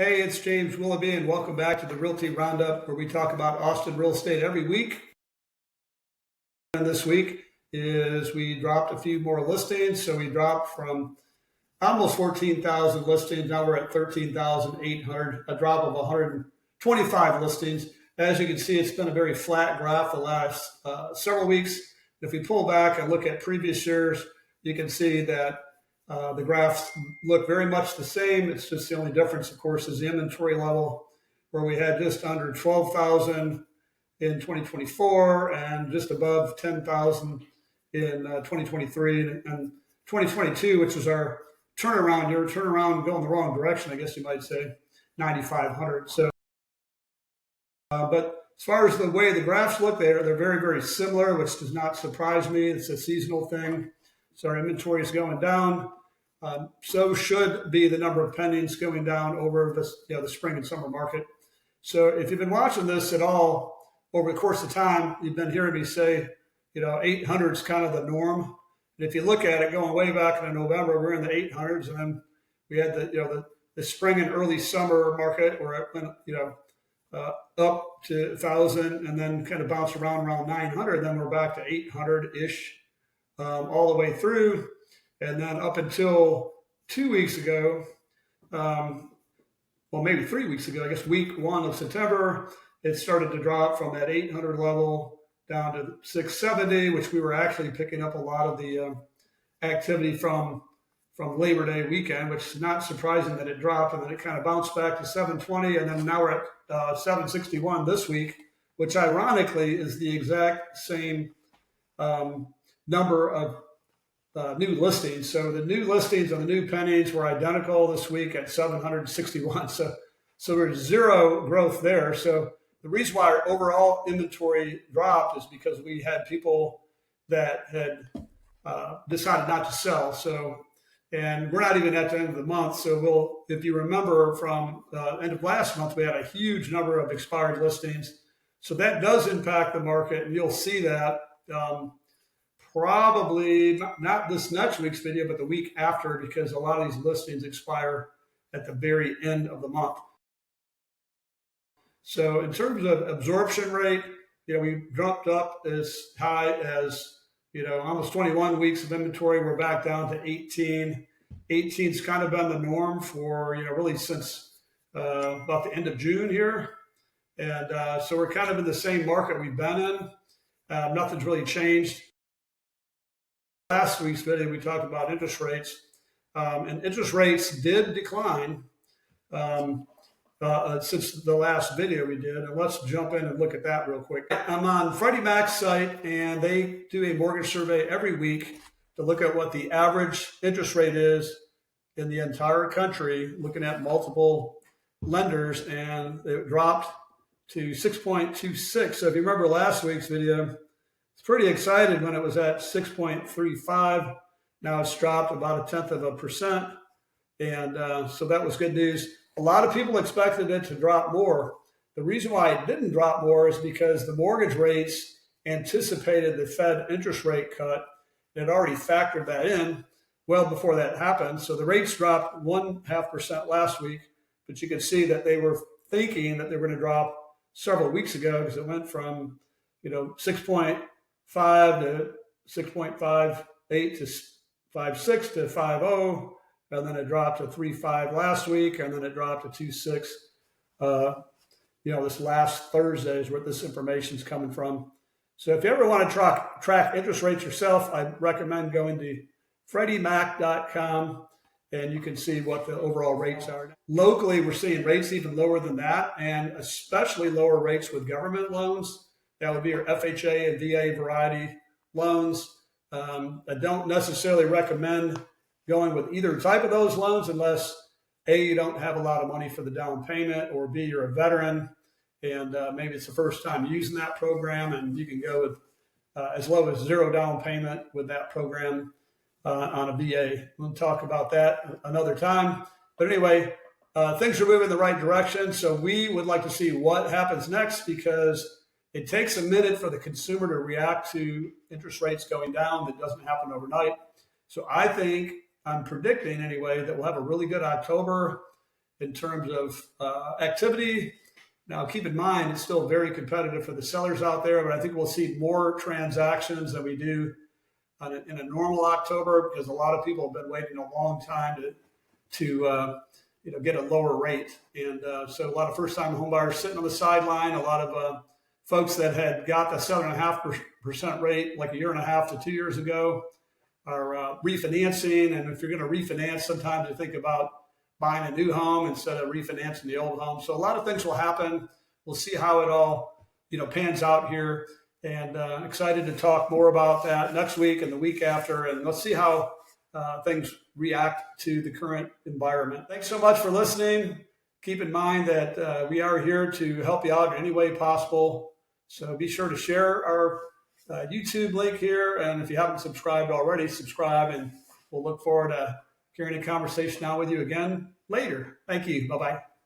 Hey, it's James Willoughby, and welcome back to the Realty Roundup, where we talk about Austin real estate every week. And this week is we dropped a few more listings. So we dropped from almost 14,000 listings. Now we're at 13,800, a drop of 125 listings. As you can see, it's been a very flat graph the last several weeks. If we pull back and look at previous years, you can see that the graphs look very much the same. It's just the only difference, of course, is the inventory level, where we had just under 12,000 in 2024 and just above 10,000 in 2023 and 2022, which was our turnaround year, turnaround going the wrong direction, I guess you might say, 9,500. So, but as far as the way the graphs look, they're very, very similar, which does not surprise me. It's a seasonal thing. So our inventory is going down. So should be the number of pendings going down over the spring and summer market. So if you've been watching this at all over the course of time, you've been hearing me say, 800 is kind of the norm. And if you look at it going way back in November, we're in the 800s, and then we had the spring and early summer market where it went up to 1,000 and then kind of bounced around 900. Then we're back to 800-ish all the way through. And then up until 2 weeks ago, maybe 3 weeks ago, I guess week 1 of September, it started to drop from that 800 level down to 670, which we were actually picking up a lot of the activity from Labor Day weekend, which is not surprising that it dropped. And then it kind of bounced back to 720. And then now we're at 761 this week, which ironically is the exact same number of new listings. So the new listings and the new pendings were identical this week at 761. So there's zero growth there. So the reason why our overall inventory dropped is because we had people that had decided not to sell. So, and we're not even at the end of the month. So if you remember from end of last month, we had a huge number of expired listings. So that does impact the market, and you'll see that probably not this next week's video, but the week after, because a lot of these listings expire at the very end of the month. So in terms of absorption rate, we jumped up as high as, almost 21 weeks of inventory. We're back down to 18. 18's kind of been the norm for, really since about the end of June here. And so we're kind of in the same market we've been in. Nothing's really changed. Last week's video, we talked about interest rates, and interest rates did decline since the last video we did. And let's jump in and look at that real quick. I'm on Freddie Mac's site, and they do a mortgage survey every week to look at what the average interest rate is in the entire country, looking at multiple lenders, and it dropped to 6.26. So if you remember last week's video, it's pretty excited when it was at 6.35. Now it's dropped about 0.1%. And so that was good news. A lot of people expected it to drop more. The reason why it didn't drop more is because the mortgage rates anticipated the Fed interest rate cut. It had already factored that in well before that happened. So the rates dropped 0.5% last week, but you can see that they were thinking that they were going to drop several weeks ago, because it went from 6.5 to 6.58 to 5.6 to 5.0, and then it dropped to 3.5 last week, and then it dropped to 2.6. This last Thursday is where this information is coming from. So if you ever want to track interest rates yourself, I recommend going to FreddieMac.com, and you can see what the overall rates are. Locally, we're seeing rates even lower than that, and especially lower rates with government loans. That would be your FHA and VA variety loans. I don't necessarily recommend going with either type of those loans unless A, you don't have a lot of money for the down payment, or B, you're a veteran and maybe it's the first time using that program, and you can go with as low as zero down payment with that program on a VA. We'll talk about that another time. But anyway, things are moving in the right direction. So we would like to see what happens next, because it takes a minute for the consumer to react to interest rates going down. That doesn't happen overnight. So I'm predicting anyway that we'll have a really good October, in terms of activity. Now, keep in mind, it's still very competitive for the sellers out there, but I think we'll see more transactions than we do in a normal October, because a lot of people have been waiting a long time to get a lower rate. And so a lot of first-time home buyers sitting on the sideline, a lot of folks that had got the 7.5% rate like a year and a half to 2 years ago are refinancing. And if you're going to refinance, sometimes you think about buying a new home instead of refinancing the old home. So a lot of things will happen. We'll see how it all, pans out here. And excited to talk more about that next week and the week after. And let's see how things react to the current environment. Thanks so much for listening. Keep in mind that we are here to help you out in any way possible. So be sure to share our YouTube link here. And if you haven't subscribed already, subscribe. And we'll look forward to carrying a conversation out with you again later. Thank you. Bye-bye.